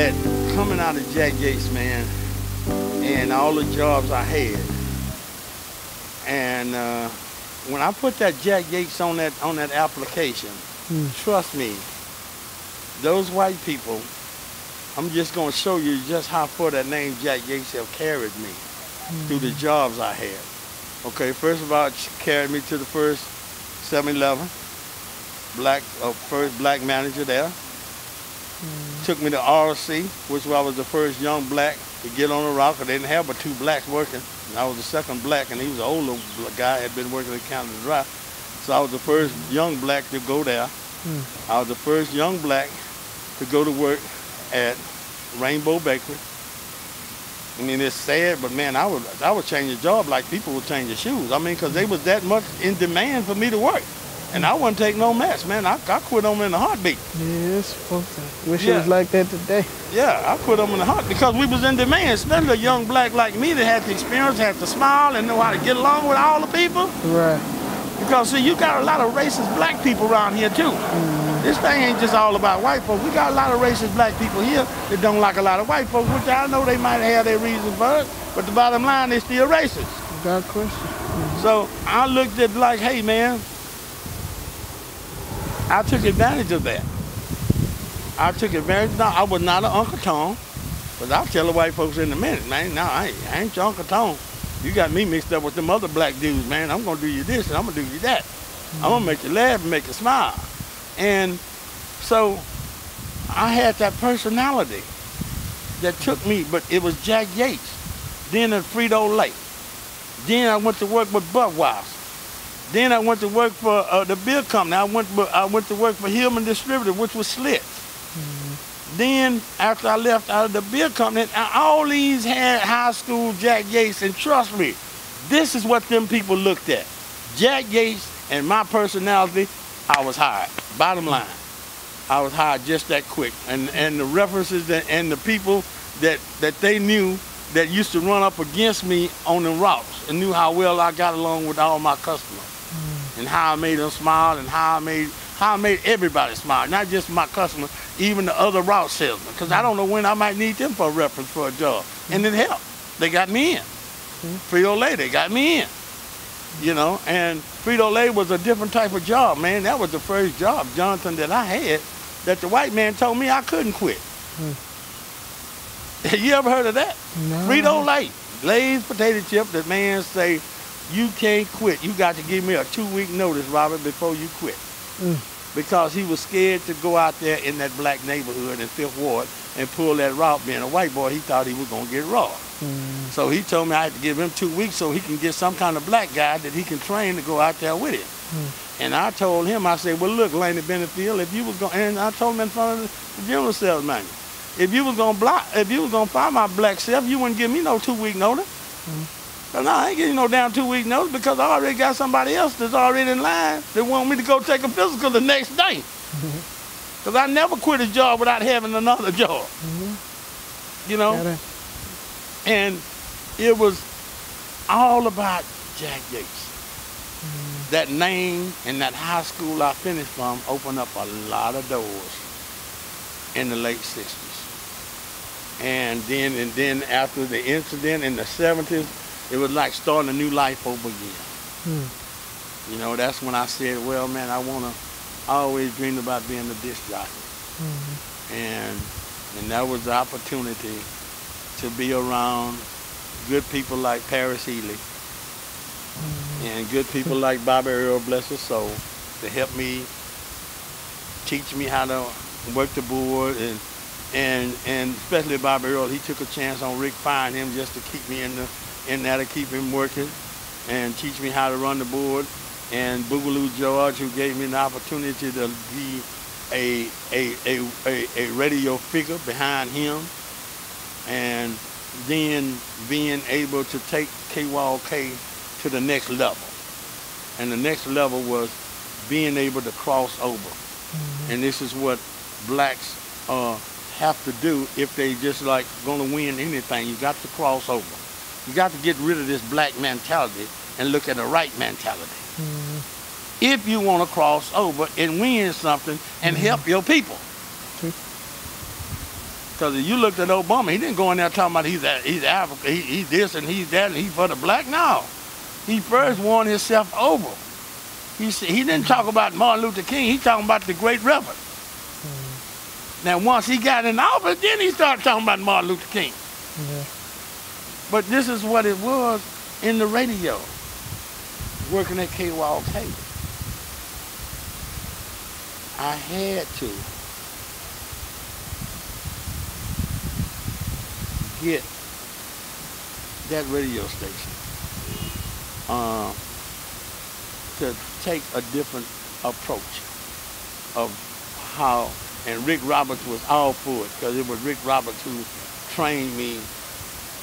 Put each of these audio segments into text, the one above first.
that coming out of Jack Yates, man, and all the jobs I had, and when I put that Jack Yates on that application, trust me, those white people, I'm just gonna show you just how far that name Jack Yates have carried me through the jobs I had. Okay, first of all, it carried me to the first 7-Eleven, first black manager there. Took me to RC, which I was the first young black to get on the route, 'cause they didn't have but 2 blacks working. And I was the second black, and he was an older guy, had been working at Canada Dry. So I was the first young black to go there. I was the first young black to go to work at Rainbow Bakery. I mean, it's sad, but man, I would change a job like people would change their shoes. I mean, 'cause they was that much in demand for me to work. And I wouldn't take no mess, man. I quit them in a heartbeat. Yes, folks. Wish it was like that today. Yeah, I quit them in a heartbeat because we was in demand. Especially a young black like me that had the experience, had to smile, and know how to get along with all the people. Right. Because see, you got a lot of racist black people around here too. This thing ain't just all about white folks. We got a lot of racist black people here that don't like a lot of white folks, which I know they might have their reasons for it, but the bottom line, they still racist. Got a question. So I looked at like, hey man, I took advantage of that. I took advantage. No, I was not an Uncle Tom, but I'll tell the white folks in a minute, man. No, I ain't your Uncle Tom. You got me mixed up with them other black dudes, man. I'm gonna do you this and I'm gonna do you that. I'm gonna make you laugh and make you smile. And so I had that personality that took me, but it was Jack Yates, then at Frito-Lay. Then I went to work with Budweiser. Then I went to work for the beer company. I went to work for Hillman Distributor, which was Schlitz. Then after I left out of the beer company, all these had high school Jack Yates, and trust me, this is what them people looked at. Jack Yates and my personality, I was hired. Bottom line, I was hired just that quick. And the references and the people that they knew that used to run up against me on the routes and knew how well I got along with all my customers. And how I made them smile, and how I made everybody smile, not just my customers, even the other route salesmen, because I don't know when I might need them for a reference for a job. And it helped. They got me in. Frito-Lay, they got me in. You know, and Frito-Lay was a different type of job, man. That was the first job, Jonathan, that I had that the white man told me I couldn't quit. You ever heard of that? No. Frito-Lay, Lay's potato chip, the man say, you can't quit. You got to give me a 2-week notice, Robert, before you quit. Because he was scared to go out there in that black neighborhood in 5th Ward and pull that route. Being a white boy, he thought he was going to get robbed. So he told me I had to give him 2 weeks so he can get some kind of black guy that he can train to go out there with him. And I told him, I said, well, look, Laney Benefield, if you was going, and I told him in front of the general sales manager, if you was going to fire my black self, you wouldn't give me no 2-week notice. No, I ain't getting no damn 2-week notice because I already got somebody else that's already in line that want me to go take a physical the next day. Because I never quit a job without having another job. You know? And it was all about Jack Yates. That name and that high school I finished from opened up a lot of doors in the late 60s. And then after the incident in the 70s, it was like starting a new life over again. You know, that's when I said, well, man, I always dreamed about being a disc jockey. And that was the opportunity to be around good people like Paris Healy and good people like Bobby Earl, bless his soul, to help me, teach me how to work the board, and especially Bobby Earl. He took a chance on Rick firing him just to keep me in there to keep him working and teach me how to run the board. And Boogaloo George, who gave me an opportunity to be a radio figure behind him, and then being able to take KYOK to the next level. And the next level was being able to cross over. And this is what blacks have to do if they just like gonna win anything. You got to cross over. You got to get rid of this black mentality and look at the right mentality. If you want to cross over and win something and help your people. Because if you looked at Obama, he didn't go in there talking about he's Africa, he's this and he's that, and he's for the black. No. He first won himself over. He didn't talk about Martin Luther King. He talking about the great reverend. Now, once he got in office, then he started talking about Martin Luther King. Yeah. But this is what it was in the radio, working at KYOK. I had to get that radio station to take a different approach of how, and Rick Roberts was all for it, because it was Rick Roberts who trained me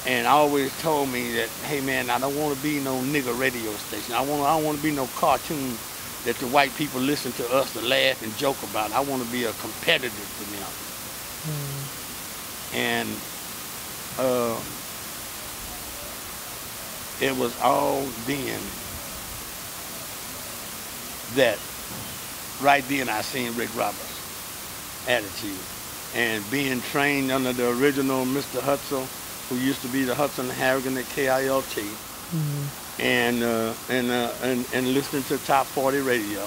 and always told me that, hey man, I don't want to be no nigger radio station. I don't want to be no cartoon that the white people listen to us to laugh and joke about. I want to be a competitor to them. And it was all then that right then I seen Rick Roberts' attitude. And being trained under the original Mr. Hutzel, who used to be the Hudson Harrigan at KILT, and listening to Top 40 radio.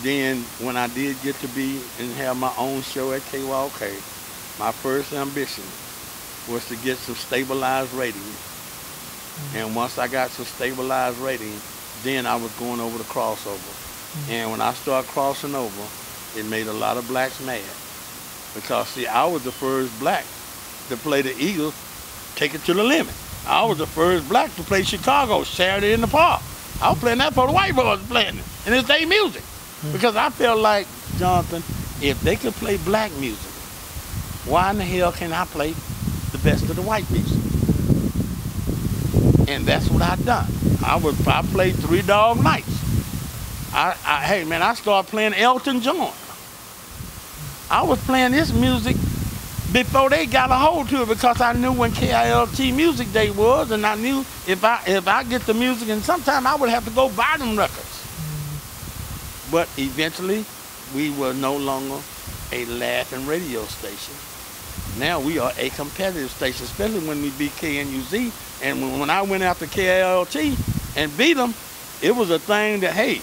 Then when I did get to be and have my own show at KYOK, my first ambition was to get some stabilized ratings. And once I got some stabilized ratings, then I was going over the crossover. And when I started crossing over, it made a lot of blacks mad. Because see, I was the first black to play the Eagles, Take It to the Limit. I was the first black to play Chicago, Saturday in the Park. I was playing that for the white boys playing it, and it's their music. Because I felt like, Jonathan, if they could play black music, why in the hell can I play the best of the white music? And that's what I done. I played Three Dog Nights. Hey man, I started playing Elton John. I was playing this music before they got a hold to it, because I knew when KILT Music Day was, and I knew if I get the music, and sometime I would have to go buy them records. But eventually, we were no longer a laughing radio station. Now we are a competitive station, especially when we beat KNUZ. And when I went after KILT and beat them, it was a thing that, hey,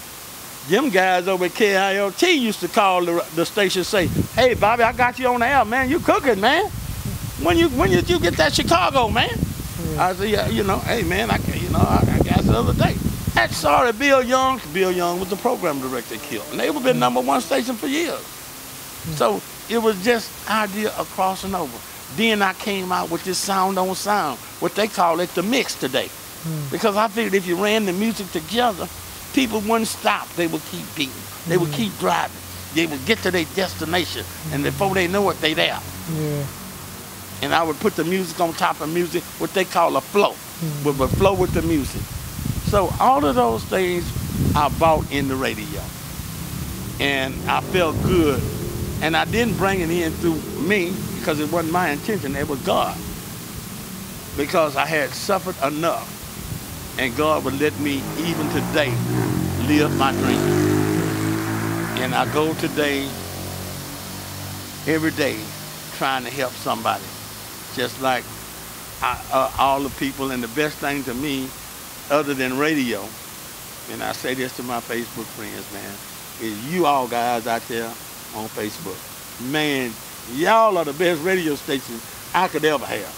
them guys over at KILT used to call the station, say, hey, Bobby, I got you on the air, man. You cooking, man. When did you get that Chicago, man? I said, yeah, you know, hey, man, I got it the other day. That's sorry, Bill Young. Bill Young was the program director at KILT. And they were been #1 station for years. So it was just idea of crossing over. Then I came out with this sound on sound, what they call it the mix today. Because I figured if you ran the music together, people wouldn't stop. They would keep beating. They would keep driving. They would get to their destination, and before they know it, they there. And I would put the music on top of music, what they call a flow. We would flow with the music. So all of those things I bought in the radio. And I felt good. And I didn't bring it in through me, because it wasn't my intention. It was God. Because I had suffered enough. And God would let me, even today, live my dream. And I go today, every day, trying to help somebody. Just like all the people. And the best thing to me, other than radio, and I say this to my Facebook friends, man, is you all guys out there on Facebook. Man, y'all are the best radio stations I could ever have.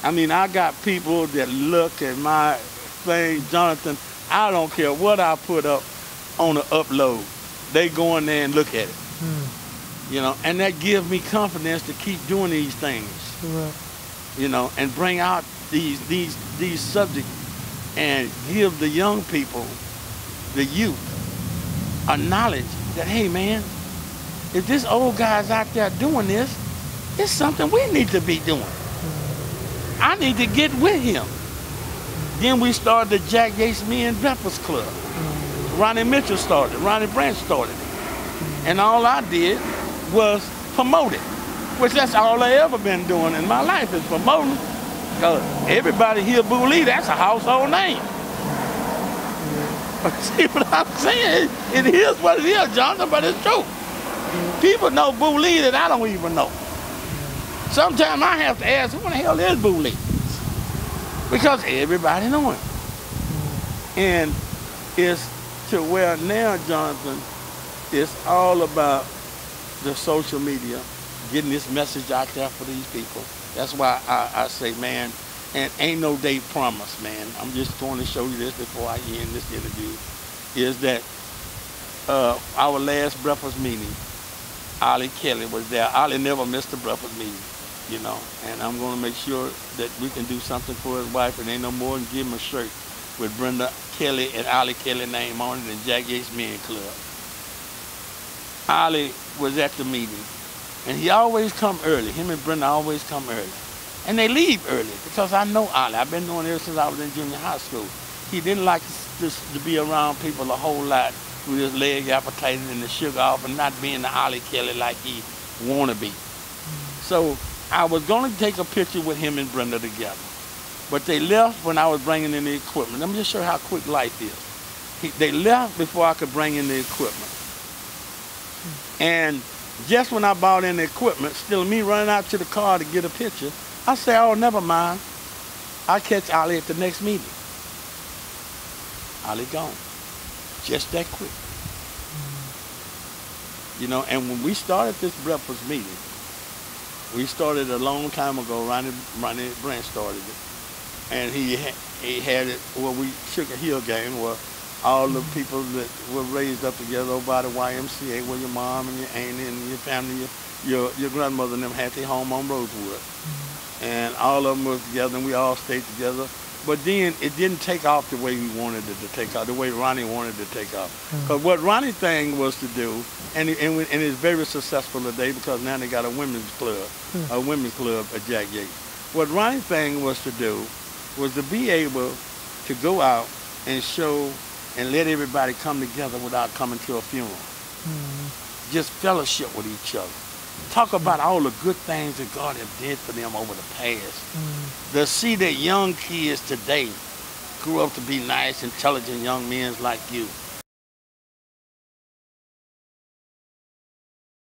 I mean, I got people that look at my thing, Jonathan, I don't care what I put up on the upload. They go in there and look at it. You know, and that gives me confidence to keep doing these things. You know, and bring out these subjects and give the young people, the youth, a knowledge that, hey man, if this old guy's out there doing this, it's something we need to be doing. I need to get with him. Then we started the Jack Yates Me and Breakfast Club. Ronnie Mitchell started, Ronnie Branch started it. And all I did was promote it, which that's all I ever been doing in my life, is promoting. Because everybody here, Boo Lee, that's a household name. See what I'm saying? It is what it is, Jonathan, but it's true. People know Boo Lee that I don't even know. Sometimes I have to ask, who the hell is Bootleg? Because everybody know him. And it's to where now, Jonathan, it's all about the social media, getting this message out there for these people. That's why I say, man, and ain't no day promised, man. I'm just going to show you this before I end this interview, is that our last breakfast meeting, Ollie Kelly was there. Ollie never missed a breakfast meeting, you know, and I'm going to make sure that we can do something for his wife, and ain't no more than give him a shirt with Brenda Kelly and Ollie Kelly name on it and Jack Yates Men Club. Ollie was at the meeting, and he always come early. Him and Brenda always come early. And they leave early, because I know Ollie. I've been knowing him since I was in junior high school. He didn't like to be around people a whole lot with his leg appetizing and the sugar off and not being the Ollie Kelly like he want to be. So I was going to take a picture with him and Brenda together. But they left when I was bringing in the equipment. Let me just show you how quick life is. They left before I could bring in the equipment. And just when I brought in the equipment, still me running out to the car to get a picture, I say, oh, never mind. I'll catch Ollie at the next meeting. Ollie gone. Just that quick. You know, and when we started this breakfast meeting, we started a long time ago. Ronnie Brent started it. And he had it where we shook a hill game where all the people that were raised up together over by the YMCA, where your mom and your auntie and your family, your grandmother and them had their home on Rosewood. And all of them was together, and we all stayed together. But then it didn't take off the way we wanted it to take off, the way Ronnie wanted it to take off. Because what Ronnie's thing was to do, and it's very successful today, because now they got a women's club at Jack Yates. What Ronnie's thing was to do was to be able to go out and show and let everybody come together without coming to a funeral. Just fellowship with each other. Talk about all the good things that God has did for them over the past. To see that young kids today grew up to be nice, intelligent young men like you.